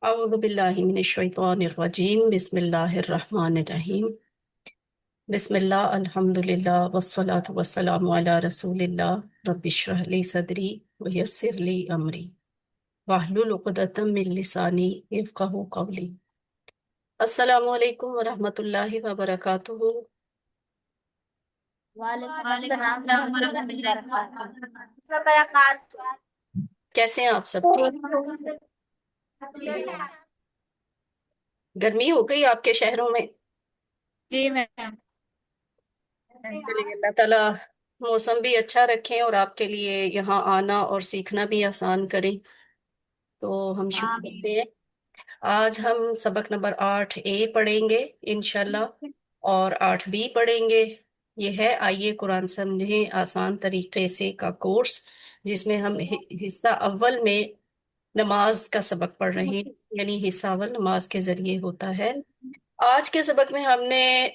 أعوذ بالله من الشيطان الرجيم بسم الله الرحمن الرحيم بسم الله الحمد لله والصلاة والسلام على رسول الله رب اشرح لي صدري ويسر لي أمري واحلل عقدة من لساني يفقهوا قولي السلام علیکم ورحمۃ اللہ وبرکاتہ۔ وعلیکم السلام ورحمۃ اللہ وبرکاتہ۔ کیسے ہیں آپ؟ سب ٹھیک؟ گرمی ہو گئی آپ کے شہروں میں؟ جی میم۔ چلیے اللہ تعالیٰ موسم بھی اچھا رکھیں اور آپ کے لیے یہاں آنا اور سیکھنا بھی آسان کریں۔ تو ہم شروع آمین۔ کرتے ہیں۔ آج ہم سبق نمبر 8A پڑھیں گے انشاءاللہ، اور 8B پڑھیں گے۔ یہ ہے آئیے قرآن سمجھیں آسان طریقے سے کا کورس، جس میں ہم حصہ اول میں نماز کا سبق پڑھ رہے ہیں، یعنی حصہ اول نماز کے ذریعے ہوتا ہے۔ آج کے سبق میں ہم نے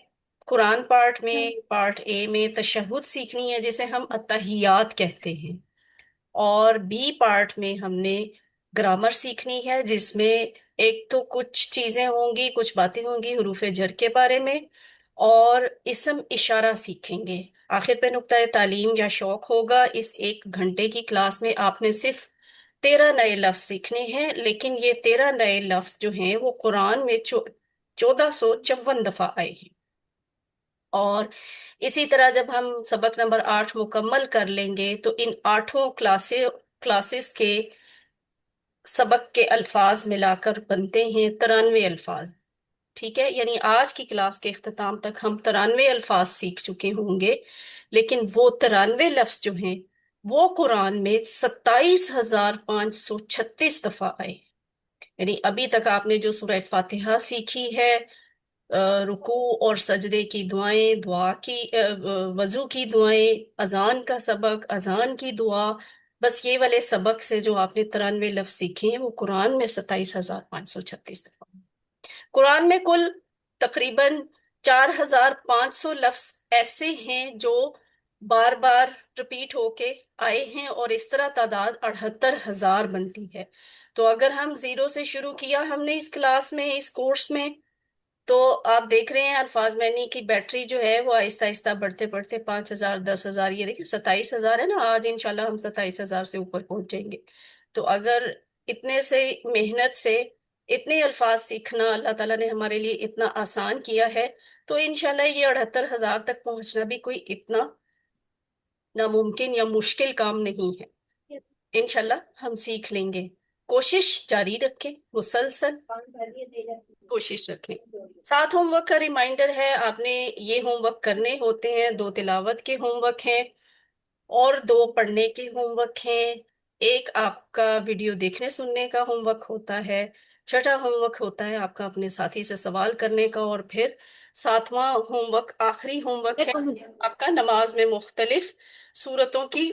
قرآن پارٹ اے میں تشہد سیکھنی ہے، جسے ہم اتحیات کہتے ہیں، اور بی پارٹ میں ہم نے گرامر سیکھنی ہے، جس میں ایک تو کچھ چیزیں ہوں گی، کچھ باتیں ہوں گی حروف جر کے بارے میں، اور اسم اشارہ سیکھیں گے۔ آخر پہ نقطۂ تعلیم یا شوق ہوگا۔ اس 1 گھنٹے کی کلاس میں آپ نے صرف 13 نئے لفظ سیکھنے ہیں، لیکن یہ 13 نئے لفظ جو ہیں وہ قرآن میں 1454 دفعہ آئے ہیں۔ اور اسی طرح جب ہم سبق نمبر 8 مکمل کر لیں گے تو ان 8 کلاسز کے سبق کے الفاظ ملا کر بنتے ہیں 93 الفاظ۔ ٹھیک ہے، یعنی آج کی کلاس کے اختتام تک ہم 93 الفاظ سیکھ چکے ہوں گے، لیکن وہ 93 لفظ جو ہیں وہ قرآن میں 27,536 دفعہ آئے۔ یعنی ابھی تک آپ نے جو سورہ فاتحہ سیکھی ہے، رکوع اور سجدے کی دعائیں، وضو کی دعائیں، اذان کا سبق، اذان کی دعا، بس یہ والے سبق سے جو آپ نے 93 لفظ سیکھے ہیں وہ قرآن میں 27,536 دفعہ۔ قرآن میں کل تقریباً 4,500 لفظ ایسے ہیں جو بار بار رپیٹ ہو کے آئے ہیں، اور اس طرح تعداد 78,000 بنتی ہے۔ تو اگر ہم زیرو سے شروع کیا ہم نے اس کلاس میں، اس کورس میں، تو آپ دیکھ رہے ہیں الفاظ معنی کی بیٹری جو ہے وہ آہستہ آہستہ بڑھتے بڑھتے 5,000، 10,000، یہ دیکھیں 27,000 ہے نا۔ آج انشاءاللہ ہم 27,000 سے اوپر پہنچیں گے۔ تو اگر اتنے سے محنت سے اتنے الفاظ سیکھنا اللہ تعالیٰ نے ہمارے لیے اتنا آسان کیا ہے، تو انشاءاللہ یہ 78,000 تک پہنچنا بھی کوئی اتنا ناممکن یا مشکل کام نہیں ہے۔ انشاءاللہ ہم سیکھ لیں گے۔ کوشش جاری رکھیں، مسلسل کوشش رکھیں۔ ساتھ ہوم ورک کا ریمائنڈر ہے، آپ نے یہ ہوم ورک کرنے ہوتے ہیں۔ 2 تلاوت کے ہوم ورک ہیں اور 2 پڑھنے کے ہوم ورک ہیں۔ ایک آپ کا ویڈیو دیکھنے سننے کا ہوم ورک ہوتا ہے۔ چھٹا ہوم ورک ہوتا ہے آپ کا اپنے ساتھی سے سوال کرنے کا، اور پھر 7واں ہوم ورک، آخری ہوم ورک ہے آپ کا نماز میں مختلف صورتوں کی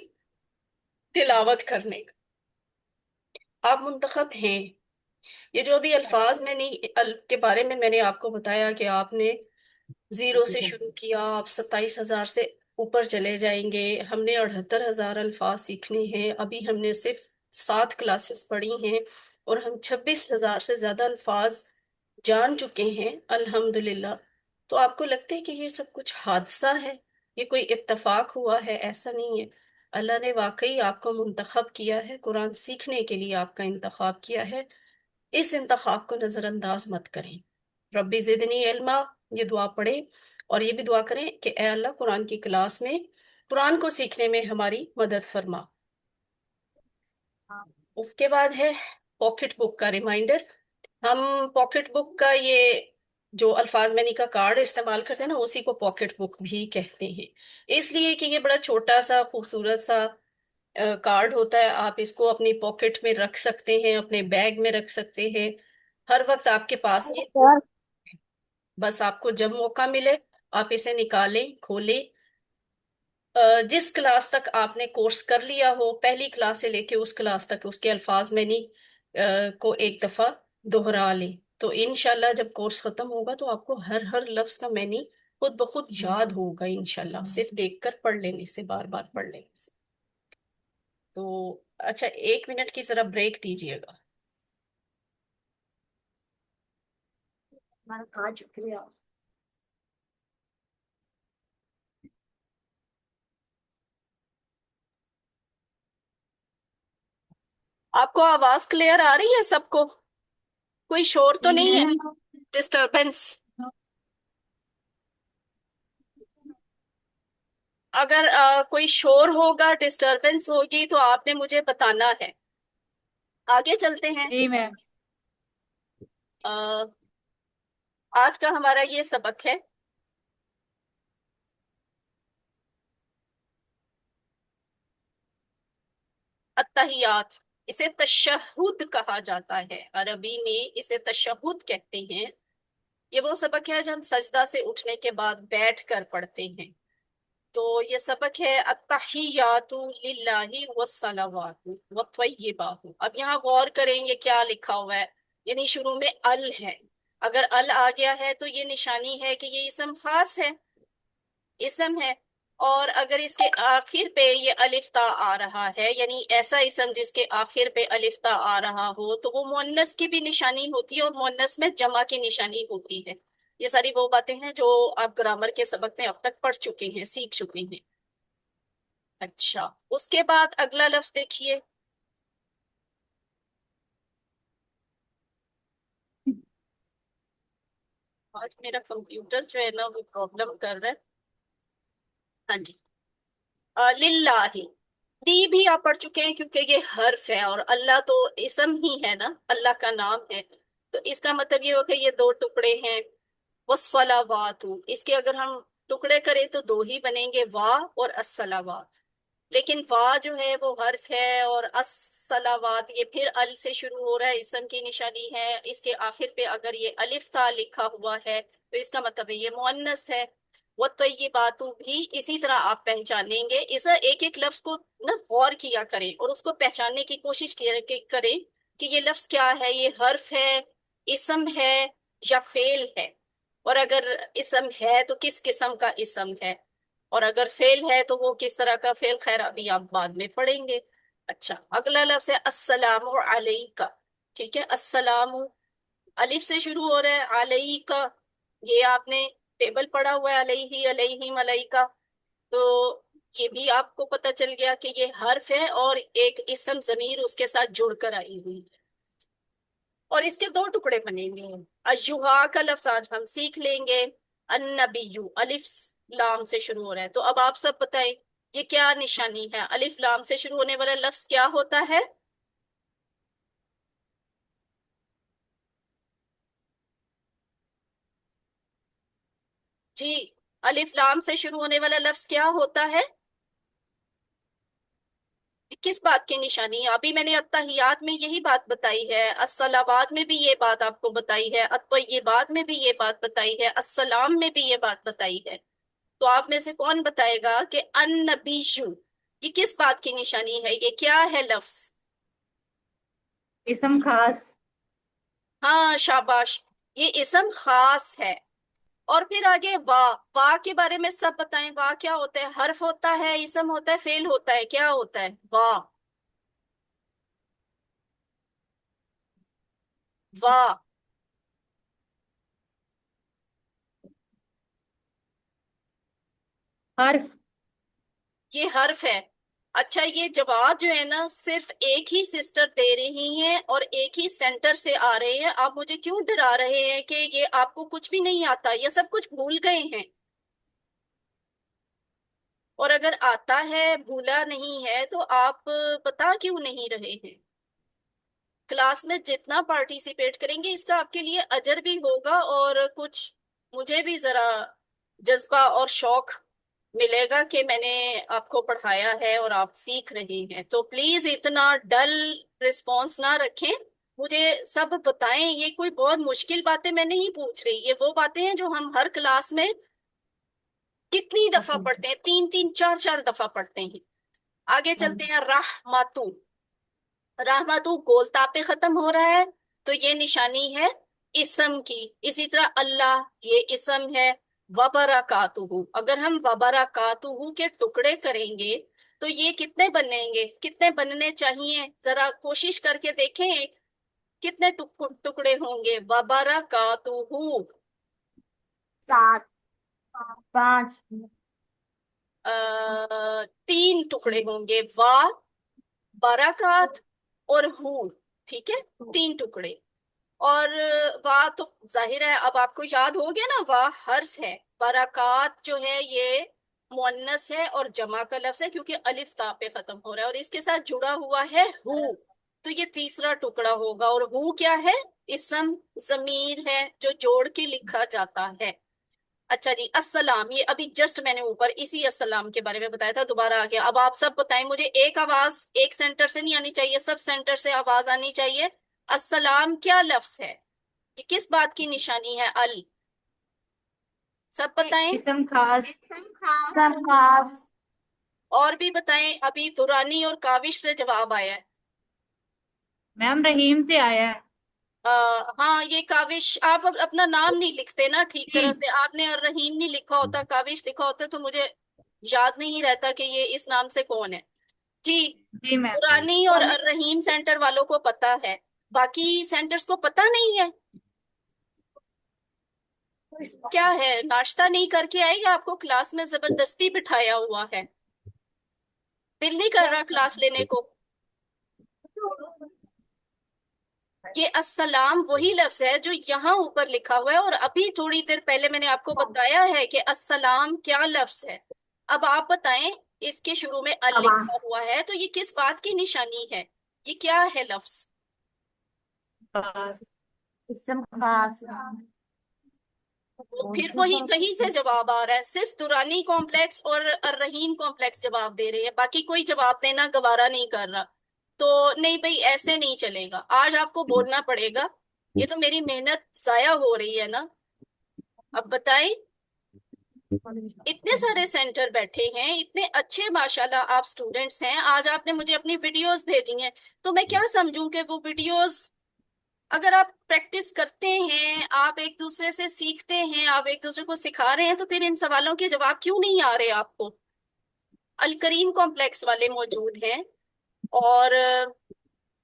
تلاوت کرنے کا۔ آپ منتخب ہیں۔ یہ جو ابھی الفاظ میں نہیں کے بارے میں نے آپ کو بتایا کہ آپ نے زیرو سے شروع کیا، آپ 27,000 سے اوپر چلے جائیں گے۔ ہم نے 78,000 الفاظ سیکھنے ہیں۔ ابھی ہم نے صرف 7 کلاسز پڑھی ہیں اور ہم 26,000 سے زیادہ الفاظ جان چکے ہیں الحمدللہ۔ تو آپ کو لگتا ہے کہ یہ سب کچھ حادثہ ہے، یہ کوئی اتفاق ہوا ہے؟ ایسا نہیں ہے۔ اللہ نے واقعی آپ کو منتخب کیا ہے، قرآن سیکھنے کے لیے آپ کا انتخاب کیا ہے۔ اس انتخاب کو نظر انداز مت کریں۔ ربی زدنی علما، یہ دعا پڑھیں، اور یہ بھی دعا کریں کہ اے اللہ قرآن کی کلاس میں قرآن کو سیکھنے میں ہماری مدد فرما۔ اس کے بعد ہے پاکٹ بک کا ریمائنڈر۔ ہم پاکٹ بک کا یہ جو الفاظ معنی کا کارڈ استعمال کرتے ہیں نا، اسی کو پاکٹ بک بھی کہتے ہیں، اس لیے کہ یہ بڑا چھوٹا سا خوبصورت سا کارڈ ہوتا ہے۔ آپ اس کو اپنی پاکٹ میں رکھ سکتے ہیں، اپنے بیگ میں رکھ سکتے ہیں، ہر وقت آپ کے پاس یہ، بس آپ کو جب موقع ملے آپ اسے نکالیں، کھولیں۔ جس کلاس تک آپ نے کورس کر لیا ہو، پہلی کلاس سے لے کے اس کلاس تک، اس کے الفاظ معنی کو ایک دفعہ دہرا لیں، تو انشاءاللہ جب کورس ختم ہوگا تو آپ کو ہر لفظ کا معنی خود بخود یاد ہوگا انشاءاللہ، صرف دیکھ کر پڑھ لینے سے، بار بار پڑھ لینے سے۔ تو اچھا، 1 منٹ کی ذرا بریک دیجیے گا۔ हमारा कहा शुक्रिया। आपको आवाज क्लियर आ रही है सबको? कोई शोर तो जी नहीं है? मैम। डिस्टरबेंस? अगर कोई शोर होगा, डिस्टरबेंस होगी, तो आपने मुझे बताना है। आगे चलते हैं। जी मैम। अ, आज का हमारा ये सबक है अत्तहियात। इसे तशहुद कहा जाता है, अरबी में इसे तशहुद कहते हैं। ये वो सबक है जो हम सजदा से उठने के बाद बैठ कर पढ़ते हैं। तो ये सबक है अत्तहियातु लिल्लाहि वस्सलावातु वत्तय्यिबातु। अब यहाँ गौर करेंगे क्या लिखा हुआ है। यानी शुरू में अल है। अगर अल आ गया है तो ये निशानी है कि ये इसम खास है, इसम है। और अगर इसके आखिर पे ये अलिफ्ता आ रहा है, यानी ऐसा इसम जिसके आखिर पे अलिफ्ता आ रहा हो, तो वो मुअन्नस की भी निशानी होती है और मुअन्नस में जमा की निशानी होती है। ये सारी वो बातें हैं जो आप ग्रामर के सबक में अब तक पढ़ चुके हैं, सीख चुके हैं। अच्छा, उसके बाद अगला लफ्ज देखिए। आज मेरा कंप्यूटर जो है ना वो प्रॉब्लम कर रहा है। हाँ जी। लिल्लाहि। दी भी आप पढ़ चुके हैं क्योंकि ये हर्फ है, और अल्लाह तो इसम ही है ना, अल्लाह का नाम है। तो इसका मतलब ये हो कि ये दो टुकड़े हैं। वस्सलावातु, इसके अगर हम टुकड़े करें तो दो ही बनेंगे, वाह और अस्सलावात। लेकिन वाह जो है वो हर्फ है, और अस्सलावात ये फिर अल से शुरू हो रहा है, इसम की निशानी है। इसके आखिर पे अगर ये अलिफ ता लिखा हुआ है तो इसका मतलब है ये मुअन्नस है। वो तो ये बातों भी इसी तरह आप पहचानेंगे। इस एक एक लफ्ज को ना गौर किया करें और उसको पहचानने की कोशिश किया करें कि ये लफ्ज क्या है, ये हर्फ है, इसम है, या फेल है। और अगर इसम है तो किस किस्म का इसम है, और अगर फेल है तो वो किस तरह का फेल, खैर अभी आप बाद में पढ़ेंगे। अच्छा, अगला लफ्ज है अस्सलामु अलैका। ठीक है, अस्सलामु अलिफ से शुरू हो रहा है, अलैका ये आपने टेबल पढ़ा हुआ है, अलैहि अलैहि मलाइका। तो ये भी आपको पता चल गया कि ये हर्फ है और एक इसम जमीर उसके साथ जुड़कर आई हुई है। और इसके दो टुकड़े बनेंगे। अयुहा का लफ्ज आज हम सीख लेंगे। अन्नबीयू अलिफ लाम से शुरू हो रहा है। तो अब आप सब बताएं, ये क्या निशानी है? अलिफ लाम से शुरू होने वाला लफ्ज क्या होता है? जी, अलिफ लाम से शुरू होने वाला लफ्ज क्या होता है? किस बात की निशानी है? अभी मैंने अत्तहियात में यही बात बताई है, अस्सलावात में भी ये बात आपको बताई है, अत्तय्यिबात में भी ये बात बताई है, अस्सलाम में भी ये बात बताई है। तो आप में से कौन बताएगा कि अन्नबीशु ये किस बात की निशानी है? ये क्या है लफ्ज? इसम खास। हाँ, शाबाश। ये इसम खास है। और फिर आगे वाह। वाह के बारे में सब बताएं, वाह क्या होता है? हर्फ होता है, इसम होता है, फेल होता है, क्या होता है वाह? वाह हर्फ। ये हर्फ है। अच्छा, ये जवाब जो है ना सिर्फ एक ही सिस्टर दे रही हैं और एक ही सेंटर से आ रहे हैं। आप मुझे क्यों डरा रहे हैं कि ये आपको कुछ भी नहीं आता, ये सब कुछ भूल गए हैं? और अगर आता है, भूला नहीं है, तो आप बता क्यों नहीं रहे हैं? क्लास में जितना पार्टिसिपेट करेंगे इसका आपके लिए अजर भी होगा, और कुछ मुझे भी जरा जज्बा और शौक मिलेगा कि मैंने आपको पढ़ाया है और आप सीख रहे हैं। तो प्लीज इतना डल रिस्पॉन्स ना रखें, मुझे सब बताएं। ये कोई बहुत मुश्किल बातें मैं नहीं पूछ रही, ये वो बातें हैं जो हम हर क्लास में कितनी दफा पढ़ते हैं, तीन तीन चार चार दफा पढ़ते हैं। आगे चलते हैं। रहमतु। रहमतु गोलता पे खत्म हो रहा है, तो ये निशानी है इसम की। इसी तरह अल्लाह ये इसम है। वबरकातुहू, अगर हम वबरकातुहू के टुकड़े करेंगे तो ये कितने बनेंगे? कितने बनने चाहिए? जरा कोशिश करके देखें, एक कितने टुकड़े होंगे? वबरकातुहू। सात। पाँच। तीन टुकड़े होंगे, वाह, बरकत और हूर। ठीक है, तीन टुकड़े। और वाह तो जाहिर है अब आपको याद हो गया ना, वाह हर्फ है। बरकत जो है ये मुअन्नस है और जमा का लफ्ज है, क्योंकि अलिफ ता पे खत्म हो रहा है, और इसके साथ जुड़ा हुआ है हु। तो ये तीसरा टुकड़ा होगा। और हु क्या है? इसम जमीर है जो जोड़ के लिखा जाता है। अच्छा जी, अस्सलाम, ये अभी जस्ट मैंने ऊपर इसी अस्सलाम के बारे में बताया था, दोबारा आ गया। अब आप सब बताएं मुझे, एक आवाज एक सेंटर से नहीं आनी चाहिए, सब सेंटर से आवाज आनी चाहिए। अस्सलाम क्या लफ्ज है? ये किस बात की निशानी है? अल, सब बताएं। इसम खास। इसम खास। और भी बताएं, अभी दुरानी और काविश से जवाब आया है। मैम रहीम से आया है। हाँ, ये काविश, आप अब अपना नाम नहीं लिखते ना ठीक जी। तरह से, आपने और रहीम नहीं लिखा होता, काविश लिखा होता, तो मुझे याद नहीं रहता कि ये इस नाम से कौन है। जी। जी मैम। पुरानी और रहीम सेंटर वालों को पता है, बाकी सेंटर्स को पता नहीं है। क्या है, नाश्ता नहीं करके आए या आपको क्लास में जबरदस्ती बिठाया हुआ है? दिल नहीं कर रहा क्लास लेने को? ये अस्सलाम वही लफ्ज है जो यहाँ ऊपर लिखा हुआ है, और अभी थोड़ी देर पहले मैंने आपको बताया है कि अस्सलाम क्या लफ्ज है। अब आप बताएं, इसके शुरू में अल लिखा हुआ है, तो ये किस बात की निशानी है? ये क्या है लफ्ज? खास। इसम खास। तो फिर वही कहीं से जवाब आ रहा है, सिर्फ दुरानी कॉम्प्लेक्स और अर्रहीम कॉम्प्लेक्स जवाब दे रहे हैं, बाकी कोई जवाब देना गवारा नहीं कर रहा। तो नहीं भाई, ऐसे नहीं चलेगा, आज आपको बोलना पड़ेगा। ये तो मेरी मेहनत जाया हो रही है ना। अब बताएं, इतने सारे सेंटर बैठे हैं, इतने अच्छे माशाल्लाह आप स्टूडेंट्स हैं, आज आपने मुझे अपनी वीडियोस भेजी हैं, तो मैं क्या समझूं कि वो वीडियोस अगर आप प्रैक्टिस करते हैं, आप एक दूसरे से सीखते हैं, आप एक दूसरे को सिखा रहे हैं, तो फिर इन सवालों के जवाब क्यों नहीं आ रहे आपको? अल करीम कॉम्प्लेक्स वाले मौजूद हैं, और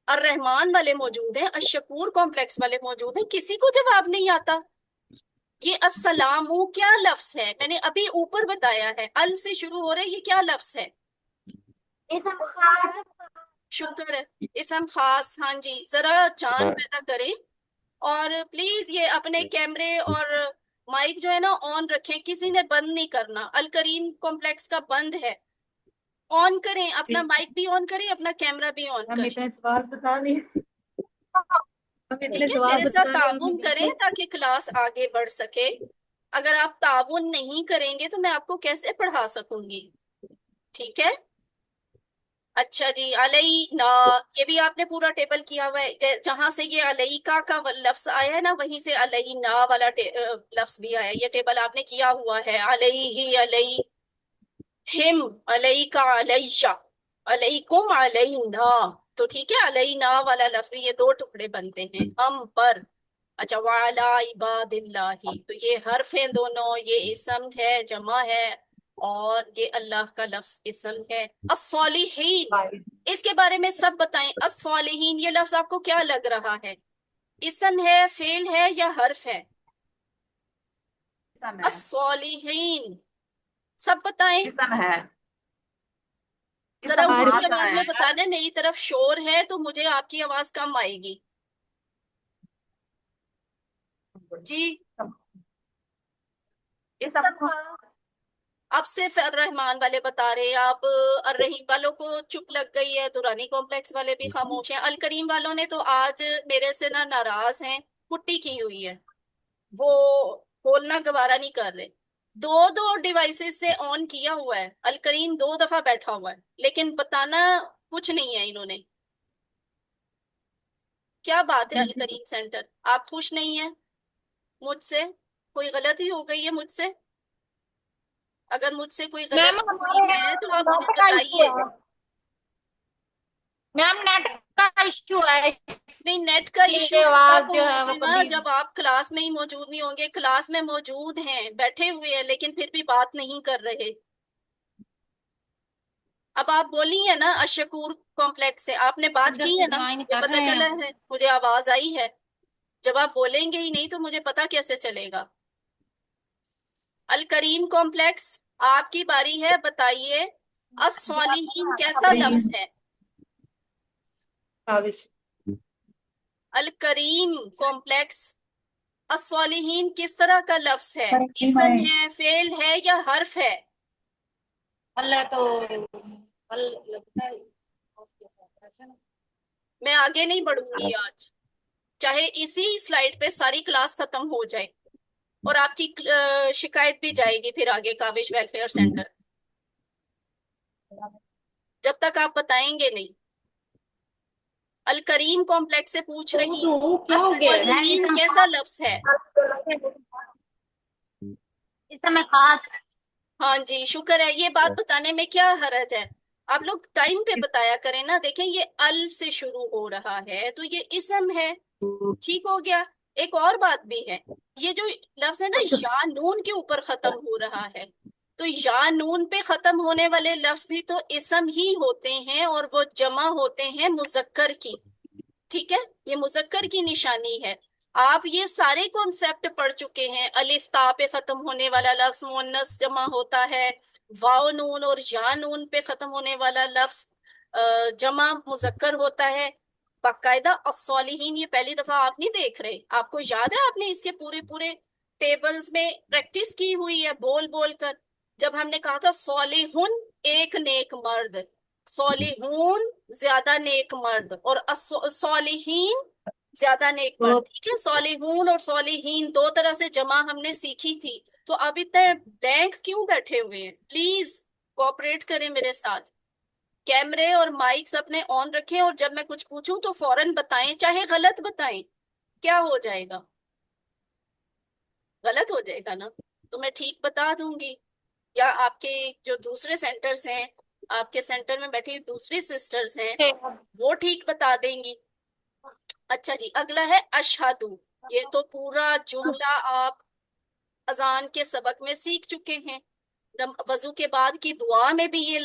अर रहमान वाले मौजूद हैं, अशकूर कॉम्प्लेक्स वाले मौजूद हैं, किसी को जवाब नहीं आता। ये अस्सलामु क्या लफ्ज है? मैंने अभी ऊपर बताया है, अल से शुरू हो रहा है, ये क्या लफ्ज है? इसम खास। शुक्र है, इसम खास। हाँ जी, जरा जान पैदा करें, और प्लीज ये अपने कैमरे और माइक जो है ना ऑन रखें, किसी ने बंद नहीं करना, अल करीम कॉम्प्लेक्स का बंद है। ऑन करें, अपना माइक भी ऑन करें, अपना कैमरा भी ऑन हम करें। इतने सवाल बता दिए। हम इतने ठीक है, सवाल मेरे साथ बता दिए और ताउन मैं करें कैसे। ताकि क्लास आगे बढ़ सके। अगर आप ताउन नहीं करेंगे तो मैं आपको कैसे पढ़ा सकूंगी? ठीक है। अच्छा जी, अलई ना, ये भी आपने पूरा टेबल किया हुआ है, जहां से ये अलई का लफ्ज आया है ना, वहीं से अलई ना वाला लफ्ज भी आया है, ये टेबल आपने किया हुआ है। अलई ही, अलई हिम, अलई का अलैया, अलैकुम अलैना। तो ठीक है, अलैना वाला लफ्ज भी, ये दो टुकड़े बनते हैं, हम पर। अच्छा, वाला इबादिल्लाही, तो ये हर्फ हैं दोनों, ये इसम है, जमा है, और ये अल्लाह का लफ्ज इसम है। अस्सॉलिहीन, इसके बारे में सब बताएं। अस्सॉलिहीन ये लफ्ज आपको क्या लग रहा है? इसम है, फेल है, या हर्फ है? इसम है। अस्सॉलिहीन, सब बताएं। इसम है। जरा इसम ऊंची खास आवाज है। में बताना, मेरी तरफ शोर है तो मुझे आपकी आवाज कम आएगी। जी। इसम खास। अब सिर्फ रहमान वाले बता रहे हैं आप, अर्रहीम वालों को चुप लग गई है, दुरानी कॉम्प्लेक्स वाले भी खामोश हैं, अल करीम वालों ने तो आज मेरे से ना नाराज हैं, पुट्टी की हुई है, वो बोलना गवारा नहीं कर रहे। दो दो डिवाइसेस से ऑन किया हुआ है, अल करीम दो दफा बैठा हुआ है, लेकिन बताना कुछ नहीं है इन्होंने। क्या बात है अल करीम सेंटर, आप खुश नहीं है मुझसे? कोई गलती हो गई है मुझसे? अगर मुझसे कोई मैम गलती हमारे हुई है तो यहाँ आप मुझे नेट का इशू बताइए। है। मैम नेट का इशू है। नहीं, नेट का इशू इसलिए तो आवाज तब जो है वो होगा ना कभी। जब आप क्लास में ही मौजूद नहीं होंगे, क्लास में मौजूद हैं, बैठे हुए हैं, लेकिन फिर भी बात नहीं कर रहे। अब आप बोली है ना अशकूर कॉम्प्लेक्स से, आपने बात इधर की से है ना, ज्वाइन ये कर पता रहे चला हैं। है, मुझे आवाज आई है। जब आप बोलेंगे ही नहीं तो मुझे पता कैसे चलेगा? अलकरीम कॉम्प्लेक्स, आपकी बारी है, बताइए अस्सॉलिहीन कैसा लफ्ज है? काविश। अलकरीम कॉम्प्लेक्स, अस्सॉलिहीन किस तरह का लफ्ज है? इसम है, फेल है, या हर्फ है? अल्लाह तो अल लगता है उसके साथ ऐसे ना। मैं आगे नहीं बढ़ूंगी आज, चाहे इसी स्लाइड पे सारी क्लास खत्म हो जाए और आपकी शिकायत भी जाएगी फिर आगे काविश वेलफेयर सेंटर, जब तक आप बताएंगे नहीं। अल करीम कॉम्प्लेक्स से पूछ रही हूँ, तो क्या हो गया है? अस्सॉलिहीन कैसा लफ्ज है? इस समय खास। हाँ जी, शुक्र है, ये बात बताने में क्या हर्ज है? आप लोग टाइम पे बताया करें ना। देखें, ये अल से शुरू हो रहा है तो ये इसम है, ठीक हो गया। एक और बात भी है, ये जो लफ्ज है ना या नून के ऊपर खत्म हो रहा है, तो या नून पे खत्म होने वाले लफ्ज भी तो इसम ही होते हैं और वो जमा होते हैं मुजक्कर की। ठीक है, ये मुजक्कर की निशानी है। आप ये सारे कॉन्सेप्ट पढ़ चुके हैं। अलिफ ता पे खत्म होने वाला लफ्ज मुअन्नस जमा होता है, वाव नून और या नून पे खत्म होने वाला लफ्ज जमा मुजक्कर होता है बाकायदा। अस्सॉलिहीन ये पहली दफा आप नहीं देख रहे, आपको याद है आपने इसके पूरे पूरे टेबल्स में प्रैक्टिस की हुई है बोल बोल कर। जब हमने कहा था सॉलिहुन एक नेक मर्द, सॉलिहून ज्यादा नेक मर्द, और सॉलिहीन ज्यादा नेक मर्द। ठीक है, सॉलिहून और सॉलिहीन दो तरह से जमा हमने सीखी थी। तो अब इतने ब्लैंक क्यों बैठे हुए हैं? प्लीज कोऑपरेट करें मेरे साथ। कैमरे और माइक्स अपने ऑन रखें और जब मैं कुछ पूछूं तो फौरन बताएं, चाहे गलत बताएं। क्या हो जाएगा? गलत हो जाएगा ना, तो मैं ठीक बता दूंगी, या आपके जो दूसरे सेंटर्स हैं, आपके सेंटर में बैठी दूसरी सिस्टर्स हैं, वो ठीक बता देंगी। अच्छा जी, अगला है अशहदु। ये तो पूरा जुमला आप अजान के सबक में सीख चुके हैं। वजू के बाद की दुआ में भी ये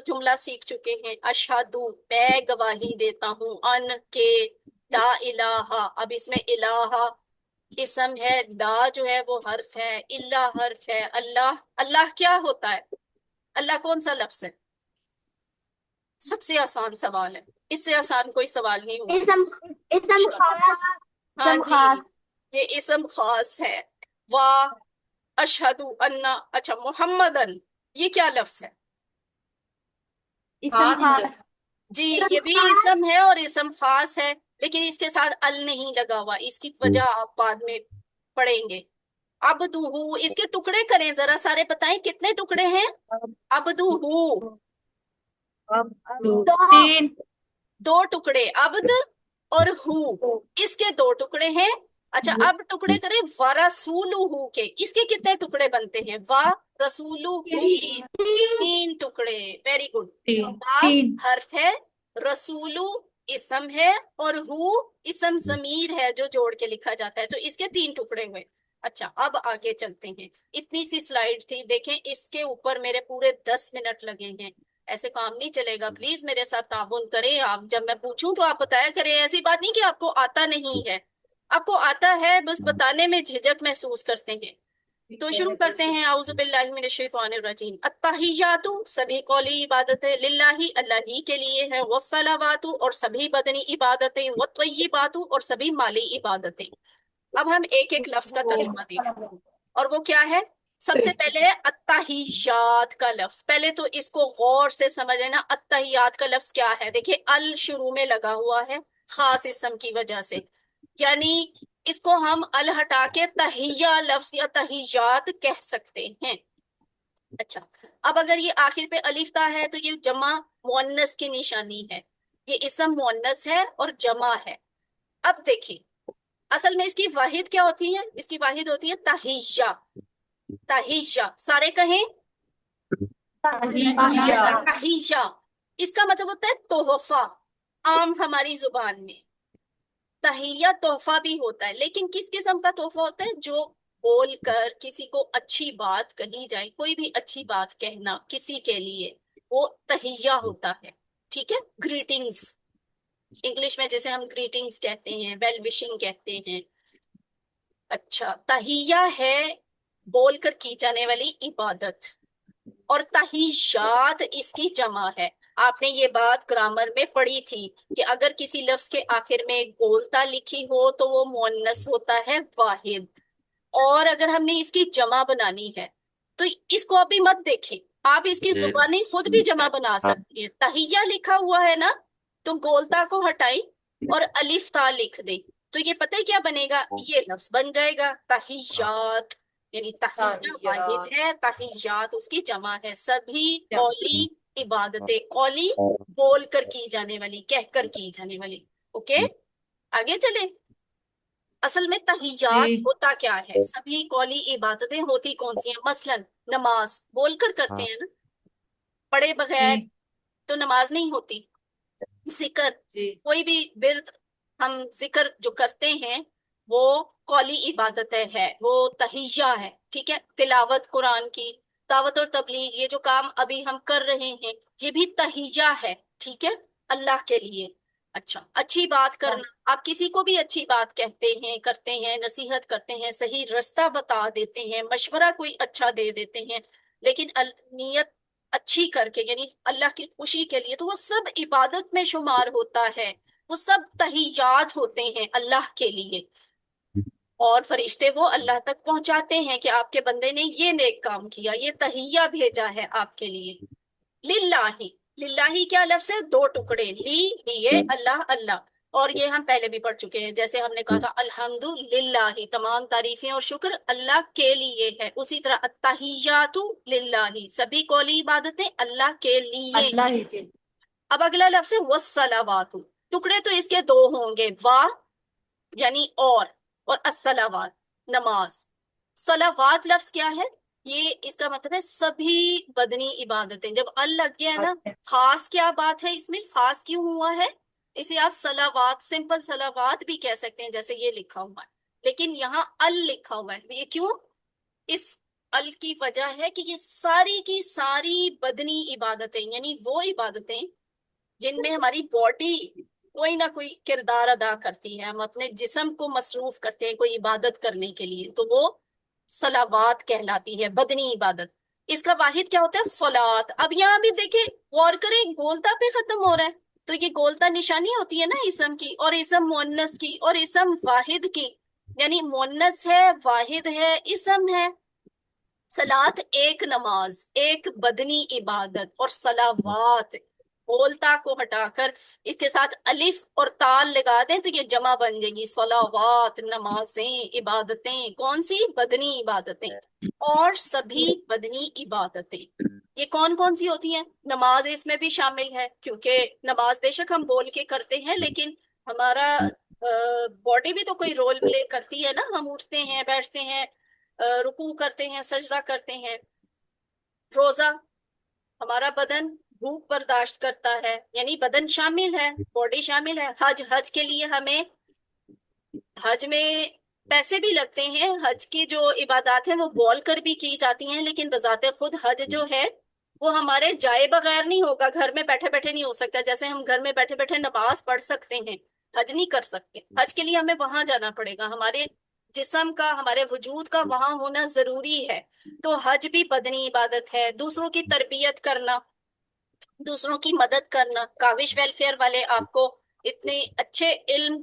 जुमला सीख चुके हैं। अशहदु, मैं गवाही देता हूँ, अन के ला इलाहा। अब इसमें इलाहा इसम है, ला जो है वो हर्फ है, इल्ला हर्फ है। अल्लाह, अल्लाह क्या होता है? अल्लाह कौन सा लफ्ज है? सबसे आसान सवाल है, इससे आसान कोई सवाल नहीं हो सकता। इसम इसम खास। हाँ इसम जी, खास। ये इसम खास है। वाह, अशहदु अन्ना, अच्छा मोहम्मदन, ये क्या लफ्ज है? इसम खास। जी, इसम ये भी खास। इसम है और इसम खास है, लेकिन इसके साथ अल नहीं लगा हुआ। इसकी वजह आप बाद में पढ़ेंगे। अबदुहू, इसके टुकड़े करें जरा, सारे बताएं कितने टुकड़े हैं? अबदुहू, दो तीन। दो टुकड़े, अब्द और हु, इसके दो टुकड़े हैं। अच्छा, अब टुकड़े करें वरसूलुहु के, इसके कितने टुकड़े बनते हैं? वा रसूलुहु, तीन टुकड़े। Very good. वा तीन। हर्फ है, रसूलु इसम है, और हु इसम जमीर है जो जोड़ के लिखा जाता है, तो इसके तीन टुकड़े हुए। अच्छा, अब आगे चलते हैं। इतनी सी स्लाइड थी, देखें इसके ऊपर मेरे पूरे 10 मिनट लगे हैं। ऐसे काम नहीं चलेगा, प्लीज मेरे साथ ताउन करें। आप जब मैं पूछूं तो आप बताया करें, ऐसी बात नहीं कि आपको आता नहीं है, आपको आता है, बस बताने में झिझक महसूस करते हैं। तो शुरू करते हैं। आउज़ु बिल्लाहि मिनश शैतानिर रजीम। अत्तहियातु, सभी कौली इबादतें, लिल्लाहि अल्लाह ही के लिए हैं, वस्सलावातु, और सभी बदनी इबादतें, वत्तय्यिबातु, और सभी माली इबादतें। अब हम एक एक लफ्ज का तर्जुमा देखें, और वो क्या है? सबसे पहले है अत्तहियात का लफ्ज। पहले तो इसको गौर से समझ लेना, अत्तहियात का लफ्ज क्या है। देखिए, अल शुरू में लगा हुआ है खास इसम की वजह से, यानी इसको हम अल हटा के तहिया लफ्ज या तहियात कह सकते हैं। अच्छा, अब अगर ये आखिर पे अलिफ्ता है तो ये जमा मुअन्नस की निशानी है, ये इसम मुअन्नस है और जमा है। अब देखिए, असल में इसकी वाहिद क्या होती है? इसकी वाहिद होती है तहिया। तहिया, सारे कहें तहिया। तहिया। इसका मतलब होता है तोहफा, आम हमारी जुबान में। तहिया तोहफा भी होता है, लेकिन किस किस्म का तोहफा होता है? जो बोलकर किसी को अच्छी बात कही जाए, कोई भी अच्छी बात कहना किसी के लिए, वो तहिया होता है। ठीक है, ग्रीटिंग्स, इंग्लिश में जैसे हम ग्रीटिंग्स कहते हैं, वेल विशिंग कहते हैं। अच्छा, तहिया है बोल कर की जाने वाली इबादत, और तहियात इसकी जमा है। आपने ये बात ग्रामर में पढ़ी थी कि अगर किसी लफ्ज के आखिर में गोलता लिखी हो तो वो मुअन्नस होता है वाहिद, और अगर हमने इसकी जमा बनानी है तो इसको अभी मत देखें, आप इसकी जी। जुबानी खुद भी जमा बना हाँ। सकती है। तहिया लिखा हुआ है ना, तो गोलता को हटाई और अलिफ ता लिख दे, तो ये पता है क्या बनेगा, ये लफ्ज बन जाएगा तहियात। यानी तहिया वाहिद ताहियत। है, तहियात उसकी जमा है। सभी क्या? कौली इबादतें, कौली बोल कर की जाने वाली, कह कर की जाने वाली। ओके, आगे चले। असल में तहियात जी। होता क्या है, सभी कौली इबादतें होती कौन सी हैं, मसलन नमाज बोलकर करते हाँ। हैं ना, पढ़े बगैर जी। तो नमाज नहीं होती। जिक्र, जी। कोई भी विर्द हम जिक्र जो करते हैं वो कौली इबादतें है, वो तहिया है। ठीक है, तिलावत कुरान की, दावत और तबलीग, ये जो काम अभी हम कर रहे हैं ये भी तहिया है। ठीक है, अल्लाह के लिए। अच्छा, अच्छी बात हाँ। करना, आप किसी को भी अच्छी बात कहते हैं, करते हैं, नसीहत करते हैं, सही रास्ता बता देते हैं, मशवरा कोई अच्छा दे देते हैं, लेकिन नीयत अच्छी करके, यानी अल्लाह की खुशी के लिए, तो वो सब इबादत में शुमार होता है। वो सब तहियात होते हैं अल्लाह के लिए, और फरिश्ते वो अल्लाह तक पहुंचाते हैं कि आपके बंदे ने ये नेक काम किया, ये तहिया भेजा है आपके लिए। लिल्लाही, लिल्लाही क्या लफ्ज है, दो टुकड़े, ली लिए, अल्लाह अल्लाह। और ये हम पहले भी पढ़ चुके हैं, जैसे हमने कहा था अल्हम्दुलिल्लाही, तमाम तारीफें और शुक्र अल्लाह के लिए है। उसी तरह अत्तहियातु लिल्लाही, सभी कौली इबादतें अल्लाह के लिए अल्लाह हैं। ही के। अब अगला लफ्ज है वस्सलावातु, टुकड़े तो इसके दो होंगे, वाह यानी और अस्सलावात नमाज। सलावात लफ्ज क्या है, ये इसका मतलब है सभी बदनी इबादतें। जब अल लग गया है ना, अच्छा। खास क्या बात है इसमें, खास क्यों हुआ है, इसे आप सलावात, सिंपल सलावात भी कह सकते हैं जैसे ये लिखा हुआ है, लेकिन यहाँ अल लिखा हुआ है, ये क्यों, इस अल की वजह है कि ये सारी की सारी बदनी इबादतें, यानी वो इबादतें जिनमें हमारी बॉडी कोई ना कोई किरदार अदा करती है, हम अपने जिस्म को मसरूफ करते हैं कोई इबादत करने के लिए, तो वो सलावात कहलाती है, बदनी इबादत। इसका वाहिद क्या होता है, सलात। अब यहाँ भी देखिए, गौर करें, गोलता पे खत्म हो रहा है, तो ये गोलता निशानी होती है ना इसम की, और इसम मुअन्नस की, और इसम वाहिद की, यानी मुअन्नस है, वाहिद है, इसम है। सलात एक नमाज, एक बदनी इबादत, और सलावात बोलता को हटाकर इसके साथ अलिफ और ताल लगा दें तो ये जमा बन जाएगी, सलावात, नमाजें, इबादतें, कौन सी, बदनी इबादतें। और सभी बदनी इबादतें ये कौन कौन सी होती हैं, नमाज इसमें भी शामिल है, क्योंकि नमाज बेशक हम बोल के करते हैं लेकिन हमारा बॉडी भी तो कोई रोल प्ले करती है ना, हम उठते हैं, बैठते हैं, रुकू करते हैं, सजदा करते हैं। रोजा, हमारा बदन भूख बर्दाश्त करता है, यानी बदन शामिल है, बॉडी शामिल है। हज, हज के लिए हमें, हज में पैसे भी लगते हैं, हज की जो इबादत है वो बोल कर भी की जाती हैं, लेकिन बजाते खुद हज जो है वो हमारे जाए बगैर नहीं होगा, घर में बैठे बैठे नहीं हो सकता। जैसे हम घर में बैठे बैठे नमाज पढ़ सकते हैं, हज नहीं कर सकते, हज के लिए हमें वहां जाना पड़ेगा, हमारे जिस्म का, हमारे वजूद का वहां होना जरूरी है। तो हज भी बदनी इबादत है। दूसरों की तरबियत करना, दूसरों की मदद करना, काविश वेलफेयर वाले आपको इतने अच्छे इल्म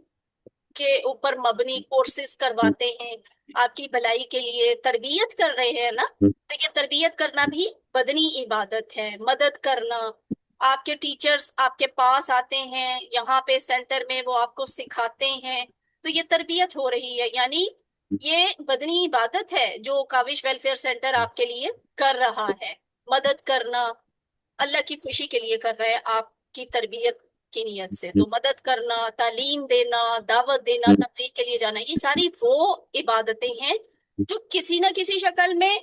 के ऊपर मबनी कोर्सेज करवाते हैं, आपकी भलाई के लिए तरबियत कर रहे हैं ना, तो ये तरबियत करना भी बदनी इबादत है। मदद करना, आपके टीचर्स आपके पास आते हैं यहाँ पे सेंटर में, वो आपको सिखाते हैं, तो ये तरबियत हो रही है, यानी ये बदनी इबादत है जो काविश वेलफेयर सेंटर आपके लिए कर रहा है। मदद करना अल्लाह की खुशी के लिए कर रहा है, आपकी तरबियत की नीयत से, तो मदद करना, तालीम देना, दावत देना, तबलीग के लिए जाना, ये सारी वो इबादतें हैं जो किसी ना किसी शक्ल में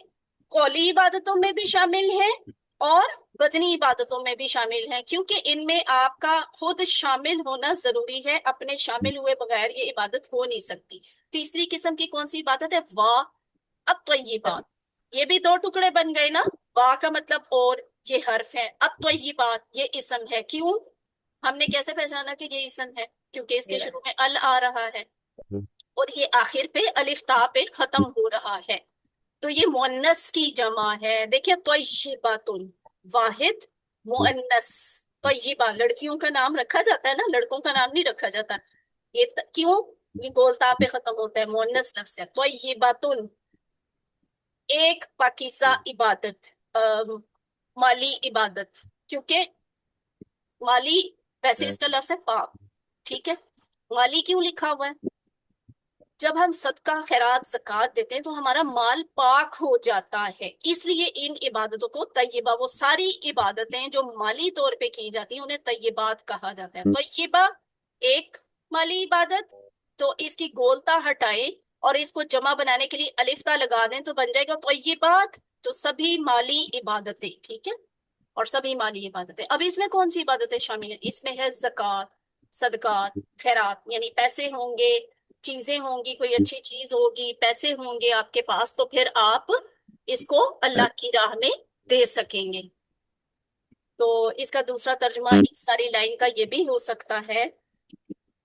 कौली इबादतों में भी शामिल हैं और बदनी इबादतों में भी शामिल हैं, क्योंकि इनमें आपका खुद शामिल होना जरूरी है, अपने शामिल हुए बगैर ये इबादत हो नहीं सकती। तीसरी किस्म की कौन सी इबादत है, वाह। अब तो ये बात, ये भी दो टुकड़े बन गए ना, वाह का मतलब और, ये हर्फ है, अब तो ये बात, ये इसम है। क्यों, हमने कैसे पहचाना कि ये इसम है, क्योंकि इसके शुरू में अल आ रहा है और ये आखिर पे अलिफ ता पे खत्म हो रहा है। तो ये मुअन्नस की जमा है। देखिए तय्यिबातुन, वाहिद मुअन्नस। तय्यिबा लड़कियों का नाम रखा जाता है ना, लड़कों का नाम नहीं रखा जाता। क्यों? ये गोलता पे खत्म होता है, मुअन्नस लफ्ज है। तय्यिबातुन एक पाकीज़ा इबादत, माली इबादत, क्योंकि माली वैसे इसका लफ्ज है पाक, ठीक है। माली क्यों लिखा हुआ है? जब हम सदका खैरात ज़कात देते हैं तो हमारा माल पाक हो जाता है, इसलिए इन इबादतों को तय्यबा, वो सारी इबादतें जो माली तौर पे की जाती हैं उन्हें तय्यबात कहा जाता है। तय्यबा एक माली इबादत, तो इसकी गोलता हटाएं और इसको जमा बनाने के लिए अलिफ्ता लगा दें तो बन जाएगा तय्यबात। तो सभी माली इबादतें, ठीक है, और सभी माली इबादतें। अब इसमें कौन सी इबादतें शामिल हैं? इसमें है ज़कात, सदकात, खैरात, यानी पैसे होंगे, चीजें होंगी, कोई अच्छी चीज होगी, पैसे होंगे आपके पास, तो फिर आप इसको अल्लाह की राह में दे सकेंगे। तो इसका दूसरा तर्जुमा इस सारी लाइन का ये भी हो सकता है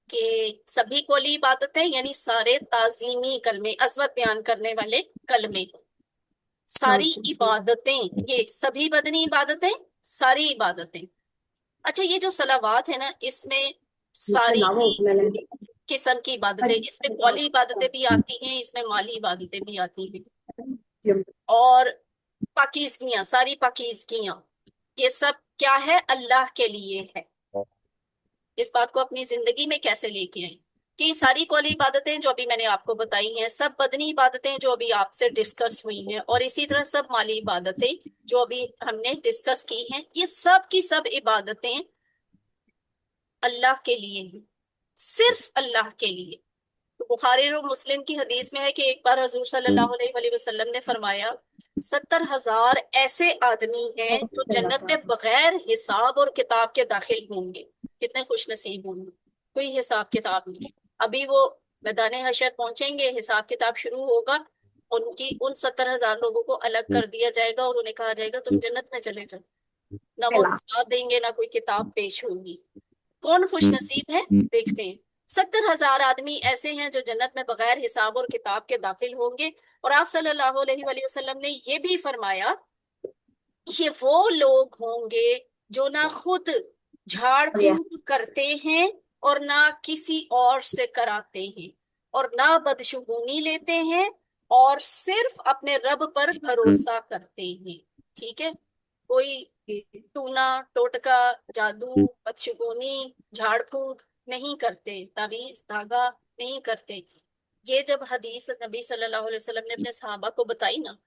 कि सभी कौली इबादतें, यानी सारे ताजीमी कलमे, अज़मत बयान करने वाले कलमे, सारी इबादतें, ये सभी बदनी इबादतें, सारी इबादतें। अच्छा, ये जो सलावात है ना, इसमें सारी ही किस्म की इबादतें, इसमें कौली इबादतें भी आती हैं, इसमें माली इबादतें भी आती हैं। और पाकीज़गियां, सारी पाकीज़गियां, ये सब क्या है? अल्लाह के लिए है। इस बात को अपनी जिंदगी में कैसे लेके आए कि सारी कौली इबादतें जो अभी मैंने आपको बताई हैं, सब बदनी इबादतें जो अभी आपसे डिस्कस हुई हैं, और इसी तरह सब माली इबादतें जो अभी हमने डिस्कस की हैं, ये सब की सब इबादतें अल्लाह के लिए हैं, सिर्फ अल्लाह के लिए। तो बुखारी और मुस्लिम की हदीस में है कि एक बार हजूर सल्लल्लाहु अलैहि वसल्लम ने फरमाया, 70,000 ऐसे आदमी हैं जो जन्नत में बगैर हिसाब और किताब के दाखिल होंगे। कितने खुश नसीब होंगे, कोई हिसाब किताब नहीं। अभी वो मैदान हशर पहुंचेंगे, हिसाब किताब शुरू होगा, उनकी उन 70,000 लोगों को अलग कर दिया जाएगा और उन्हें कहा जाएगा तुम जन्नत में चले जाओ। ना वो हिसाब देंगे, ना कोई किताब पेश होगी। कौन खुश नसीब है? देखते हैं। 70,000 आदमी ऐसे हैं जो जन्नत में बगैर हिसाब और किताब के दाखिल होंगे। और आप सल्लल्लाहु अलैहि वसल्लम ने ये भी फरमाया, ये वो लोग होंगे जो ना खुद झाड़ फूक करते हैं और ना किसी और से कराते हैं, और ना बदशगुनी लेते हैं, और सिर्फ अपने रब पर भरोसा करते हैं। ठीक है, कोई टूना टोटका, जादू, बदशगुनी, झाड़ फूक नहीं करते, तावीज धागा नहीं करते। ये जब हदीस नबी सल्लल्लाहु अलैहि वसल्लम ने अपने सहाबा को बताई ना,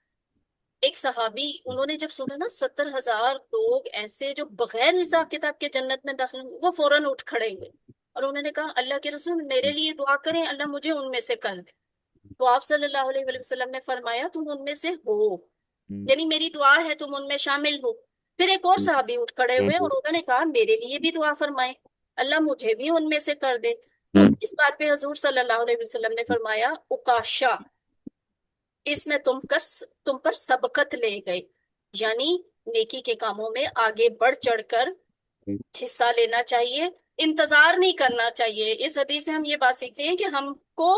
एक सहाबी, उन्होंने जब सुना ना 70,000 लोग ऐसे जो बगैर हिसाब किताब के जन्नत में दाखिल होंगे, वो फौरन उठ खड़े हुए और उन्होंने कहा, अल्लाह के रसूल मेरे लिए दुआ करें, अल्लाह मुझे उनमें से कर दे। तो आप सल्लल्लाहु अलैहि वसल्लम ने फरमाया, तुम उनमें से हो, यानी मेरी दुआ है तुम उनमें शामिल हो। फिर एक और साहबी उठ खड़े हुए और उन्होंने कहा, मेरे लिए भी दुआ फरमाए, अल्लाह मुझे भी उनमें से कर दे। तो इस बात पे हजूर सल्लल्लाहु अलैहि वसल्लम ने फरमाया, उकाशा, इसमें तुम पर सबकत ले गए, यानी नेकी के कामों में आगे बढ़ चढ़कर हिस्सा लेना चाहिए, इंतजार नहीं करना चाहिए। इस हदीस से हम ये बात सीखते हैं कि हमको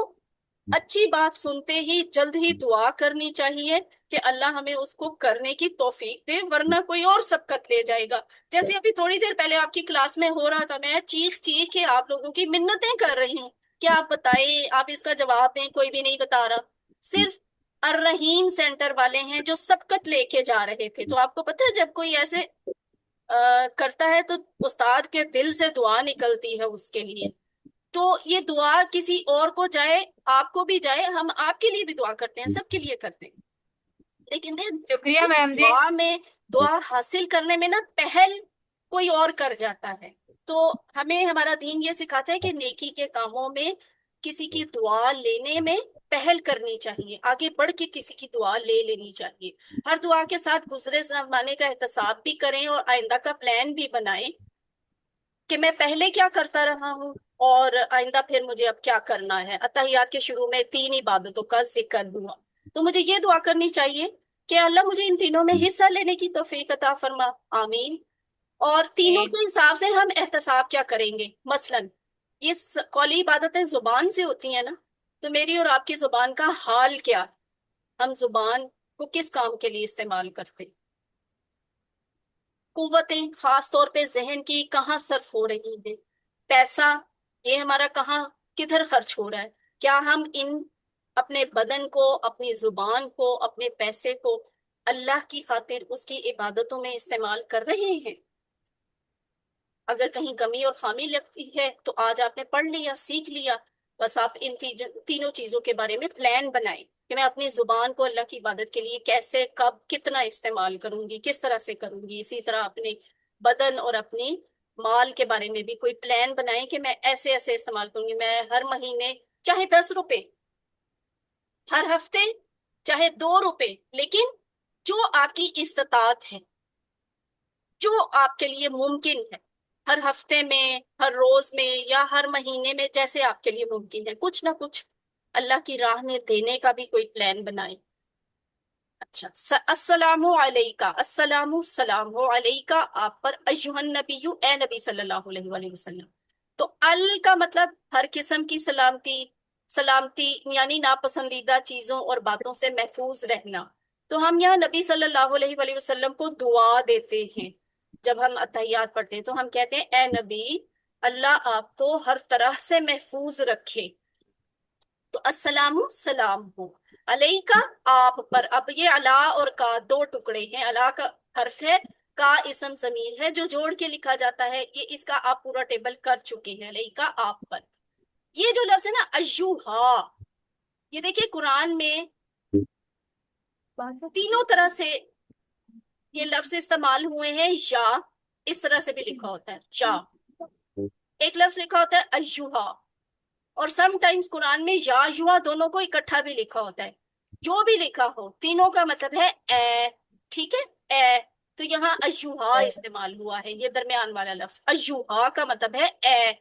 अच्छी बात सुनते ही जल्द ही दुआ करनी चाहिए कि अल्लाह हमें उसको करने की तौफीक दे, वरना कोई और सबकत ले जाएगा। जैसे अभी थोड़ी देर पहले आपकी क्लास में हो रहा था, मैं चीख चीख के आप लोगों की मिन्नतें कर रही हूँ कि आप बताइए, आप इसका जवाब दें, कोई भी नहीं बता रहा। सिर्फ अर्रहीम सेंटर वाले हैं जो सबकत लेके जा रहे थे। तो आपको पता है जब कोई ऐसे करता है तो उस्ताद के दिल से दुआ निकलती है उसके लिए। तो ये दुआ किसी और को जाए, आपको भी जाए, हम आपके लिए भी दुआ करते हैं, सबके लिए करते हैं, लेकिन शुक्रिया मैम जी। दुआ में, दुआ हासिल करने में ना पहल कोई और कर जाता है। तो हमें हमारा दीन ये सिखाता है कि नेकी के कामों में किसी की दुआ लेने में पहल करनी चाहिए, आगे बढ़ के किसी की दुआ ले लेनी चाहिए। हर दुआ के साथ गुजरे जमाने का एहतसाब भी करें और आइंदा का प्लान भी बनाएं कि मैं पहले क्या करता रहा हूँ और आइंदा फिर मुझे अब क्या करना है। अत्तहियात के शुरू में 3 इबादतों का जिक्र हुआ, तो मुझे ये दुआ करनी चाहिए कि अल्लाह मुझे इन तीनों में हिस्सा लेने की तौफीक अता फरमा, आमीन। और तीनों के हिसाब से हम एहतसाब क्या करेंगे, मसलन ये कौली इबादतें जुबान से होती है ना, तो मेरी और आपकी जुबान का हाल क्या, हम जुबान को किस काम के लिए इस्तेमाल करते? कुव्वतें खास तौर पे जहन की कहाँ सर्फ हो रही है? पैसा, ये हमारा कहाँ किधर खर्च हो रहा है? क्या हम इन अपने बदन को, अपनी जुबान को, अपने पैसे को अल्लाह की खातिर उसकी इबादतों में इस्तेमाल कर रहे हैं? अगर कहीं कमी और खामी लगती है तो आज आपने पढ़ लिया, सीख लिया, बस आप इन तीनों चीजों के बारे में प्लान बनाएं कि मैं अपनी जुबान को अल्लाह की इबादत के लिए कैसे, कब, कितना इस्तेमाल करूंगी, किस तरह से करूंगी। इसी तरह अपने बदन और अपनी माल के बारे में भी कोई प्लान बनाएं कि मैं ऐसे ऐसे इस्तेमाल करूंगी। मैं हर महीने चाहे 10 रुपए, हर हफ्ते चाहे 2 रुपए, लेकिन जो आपकी इस्तात है, जो आपके लिए मुमकिन है, हर हफ्ते में, हर रोज में या हर महीने में, जैसे आपके लिए मुमकिन है, कुछ ना कुछ अल्लाह की राह में देने का भी कोई प्लान बनाए। अच्छा, अस्सलामु अलैका, अस्सलामु सलामु अलैका आप पर, अय्युहन नबिय्यु, ए नबी सल्लल्लाहु अलैहि वसल्लम। तो अल का मतलब हर किस्म की सलामती, सलामती यानी नापसंदीदा चीजों और बातों से महफूज रहना। तो हम यहाँ नबी सल्लल्लाहु अलैहि वसल्लम को दुआ देते हैं। जब हम अत्तहियात पढ़ते हैं तो हम कहते हैं, ए नबी, अल्लाह आपको हर तरह से महफूज रखे। तो अस्सलामु सलाम हो अलैका आप पर। अब ये अला और का दो टुकड़े हैं। अला का हर्फ है, का इसम जमीर है जो जोड़ के लिखा जाता है। ये इसका आप पूरा टेबल कर चुके हैं, अलैका आप पर। ये जो लफ्ज है ना अय्युहा, ये देखिए कुरान में तीनों तरह से ये लफ्ज इस्तेमाल हुए हैं। या इस तरह से भी लिखा होता है, या एक लफ्ज लिखा होता है अय्युहा, और समटाइम्स कुरान में या युवा दोनों को इकट्ठा भी लिखा होता है। जो भी लिखा हो, तीनों का मतलब है ए। ठीक है, ए। तो यहाँ अय्युहा इस्तेमाल हुआ है, ये दरमियान वाला लफ्ज अय्युहा का मतलब है ए।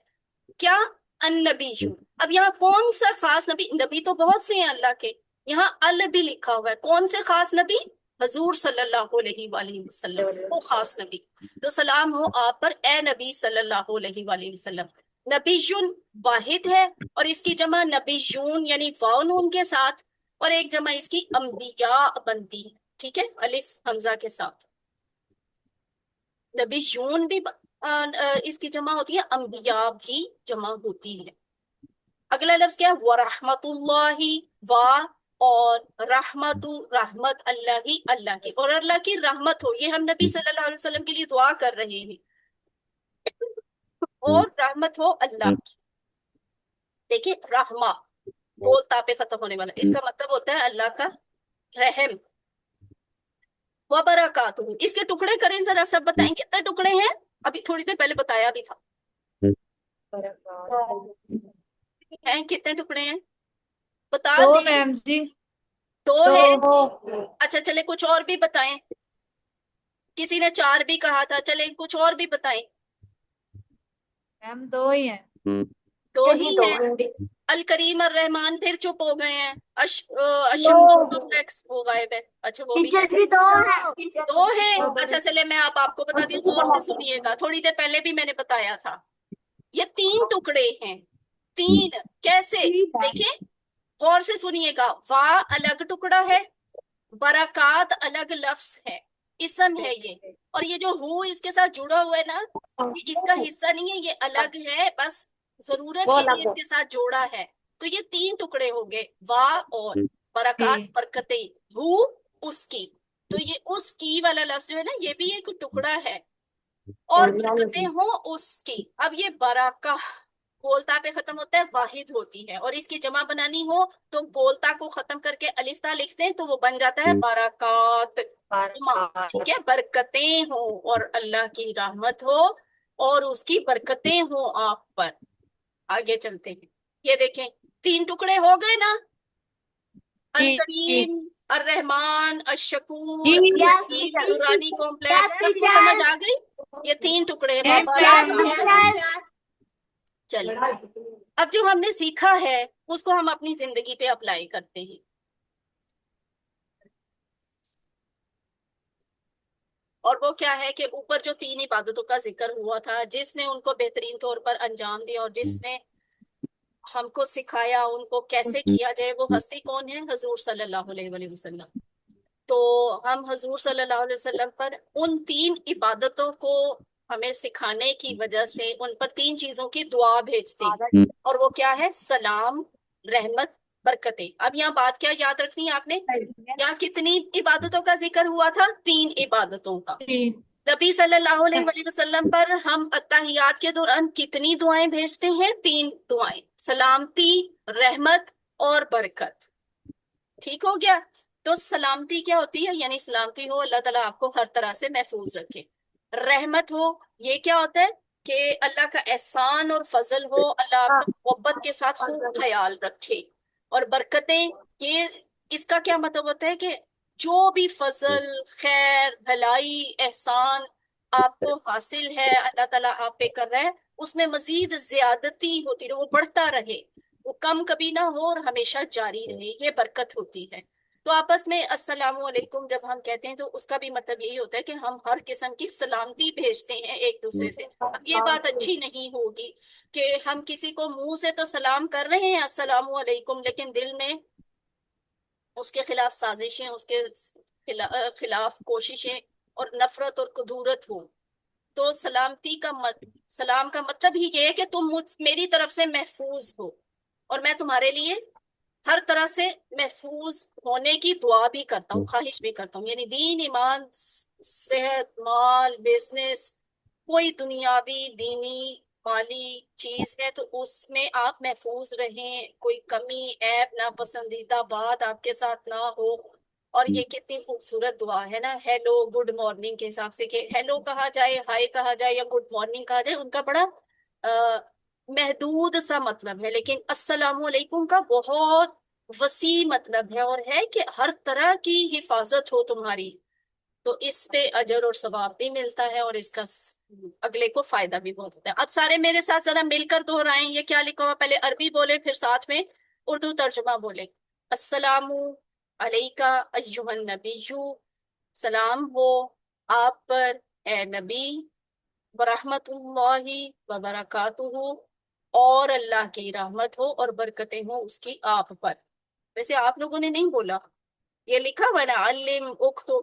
क्या? अन्नबीयु। अब यहाँ कौन सा खास नबी? नबी तो बहुत से हैं अल्लाह के, यहाँ अल भी लिखा हुआ है। कौन से खास नबी? हजूर सल्लल्लाहु अलैहि वसल्लम, वो खास नबी। तो सलाम हो आप पर, ए नबी सल्लल्लाहु अलैहि वसल्लम। नबीयुन वाहिद है, और इसकी जमा नबीयून यानी वाव नून के साथ, और एक जमा इसकी अंबिया बनती है। ठीक है, अलिफ हमजा के साथ। नबीयून भी इसकी जमा होती है, अंबिया भी जमा होती है। अगला लफ्ज क्या है? वरहमतुल्लाहि, वाह और रहमतु, रहमत अल्लाह ही, अल्लाह की, और अल्लाह की रहमत हो। ये हम नबी सल्लल्लाहु अलैहि वसल्लम के लिए दुआ कर रहे हैं, और रहमत हो अल्लाह की। देखिए रहमा, बोल तापे खत्म होने वाला, इसका मतलब होता है अल्लाह का रहम। व बरकातहू, इसके टुकड़े करें जरा, सब बताएं कितने टुकड़े हैं? अभी थोड़ी देर पहले बताया भी था। हैं कितने टुकड़े हैं? बता दो दें। मैम जी। दो दो। है। अच्छा चले कुछ और भी बताएं। किसी ने 4 भी कहा था, चले कुछ और भी बताएं। मैम दो ही हैं। दो यही ही तो हैं। अल करीम और रहमान फिर चुप हो गए हैं। फ्लेक्स वो गायब है। अच्छा वो भी है। टीचर भी दो है। दो है। अच्छा चले मैं आपको बताती हूँ, और से सुनिएगा, थोड़ी देर पहले भी मैंने बताया था। ये 3 टुकड़े हैं। 3 कैसे? देखिए गौर से सुनिएगा। वाह अलग टुकड़ा है, बरकात अलग लफ्ज है, इसम है ये। और ये जो हु इसके साथ जुड़ा हुआ है ना, ये इसका हिस्सा नहीं है, ये अलग है, बस जरूरत वो के लिए अलग है। इसके साथ जोड़ा है। तो ये 3 टुकड़े हो गए, वाह और बरकात, जी। बरकतें, हु उसकी। तो ये उसकी वाला लफ्ज जो है ना, ये भी एक टुकड़ा है, और बरकतें हो उसकी। अब ये बराका गोलता पे खत्म होता है, वाहिद होती है, और इसकी जमा बनानी हो तो गोलता को खत्म करके अलिफ्ता लिखते हैं, तो वो बन जाता है बरकात। जमा। ठीक है, बरकतें हो और अल्लाह की रहमत हो और उसकी बरकतें हो आप पर। आगे चलते हैं। ये देखें 3 टुकड़े हो गए ना, अल जी। जी। करीम, अर रहमान, अशकूर, जी। अल यस Latif, teacher. Durrani yes complex, सबको समझ टीचर। आ गई? ये 3 टुकड़े हैं, यस बाबा यस मैम। टीचर। चलिए, अब जो हमने सीखा है उसको हम अपनी जिंदगी पे अप्लाई करते हैं। और वो क्या है कि ऊपर जो 3 इबादतों का जिक्र हुआ था, जिसने उनको बेहतरीन तौर पर अंजाम दिया और जिसने हमको सिखाया उनको कैसे किया जाए, वो हस्ती कौन है? हजूर सल्लल्लाहु अलैहि वसल्लम। تو ہم حضور صلی اللہ علیہ وسلم پر ان 3 عبادتوں کو ہمیں سکھانے کی وجہ سے ان پر 3 چیزوں کی دعا بھیجتے ہیں، اور وہ کیا ہے؟ سلام، رحمت، برکتیں۔ اب یہاں بات کیا یاد رکھنی ہے آپ نے؟ یہاں کتنی عبادتوں کا ذکر ہوا تھا؟ 3 عبادتوں کا۔ نبی صلی اللہ علیہ وآلہ وسلم پر ہم اتحیات کے دوران کتنی دعائیں بھیجتے ہیں؟ 3 دعائیں، سلامتی، رحمت اور برکت۔ ٹھیک ہو گیا؟ تو سلامتی کیا ہوتی ہے؟ یعنی سلامتی ہو، اللہ تعالیٰ آپ کو ہر طرح سے محفوظ رکھے۔ رحمت ہو، یہ کیا ہوتا ہے کہ اللہ کا احسان اور فضل ہو، اللہ آپ کا محبت کے ساتھ خوب خیال رکھے۔ اور برکتیں، یہ اس کا کیا مطلب ہوتا ہے کہ جو بھی فضل، خیر، بھلائی، احسان آپ کو حاصل ہے، اللہ تعالیٰ آپ پہ کر رہا ہے، اس میں مزید زیادتی ہوتی رہے، وہ بڑھتا رہے، وہ کم کبھی نہ ہو اور ہمیشہ جاری رہے، یہ برکت ہوتی ہے۔ تو آپس میں السلام علیکم جب ہم کہتے ہیں تو اس کا بھی مطلب یہی ہوتا ہے کہ ہم ہر قسم کی سلامتی بھیجتے ہیں ایک دوسرے سے۔ اب یہ بات اچھی نہیں ہوگی کہ ہم کسی کو منہ سے تو سلام کر رہے ہیں السلام علیکم، لیکن دل میں اس کے خلاف سازشیں، اس کے خلاف کوششیں اور نفرت اور کدورت ہوں۔ تو سلام کا مطلب ہی یہ ہے کہ تم میری طرف سے محفوظ ہو، اور میں تمہارے لیے ہر طرح سے محفوظ ہونے کی دعا بھی کرتا ہوں، خواہش بھی کرتا ہوں۔ یعنی دین، ایمان، صحت، مال، بزنس، کوئی دنیاوی، دینی، مالی چیز ہے تو اس میں آپ محفوظ رہیں، کوئی کمی، عیب، ناپسندیدہ بات آپ کے ساتھ نہ ہو۔ اور یہ کتنی خوبصورت دعا ہے نا، ہیلو، گڈ مارننگ کے حساب سے، کہ ہیلو کہا جائے، ہائی کہا جائے یا گڈ مارننگ کہا جائے، ان کا بڑا محدود سا مطلب ہے، لیکن السلام علیکم کا بہت وسیع مطلب ہے، اور ہے کہ ہر طرح کی حفاظت ہو تمہاری۔ تو اس پہ اجر اور ثواب بھی ملتا ہے، اور اس کا اگلے کو فائدہ بھی بہت ہوتا ہے۔ اب سارے میرے ساتھ ذرا مل کر دہرائیں، یہ کیا لکھا ہوا، پہلے عربی بولے پھر ساتھ میں اردو ترجمہ بولے۔ السلام علیکہ ایہا النبی، سلام ہو آپ پر اے نبی، ورحمت اللہ وبرکاتہ، اور اللہ کی رحمت ہو اور برکتیں ہوں اس کی آپ پر۔ ویسے آپ لوگوں نے نہیں بولا، یہ لکھا ہوا نا، علم اکتب،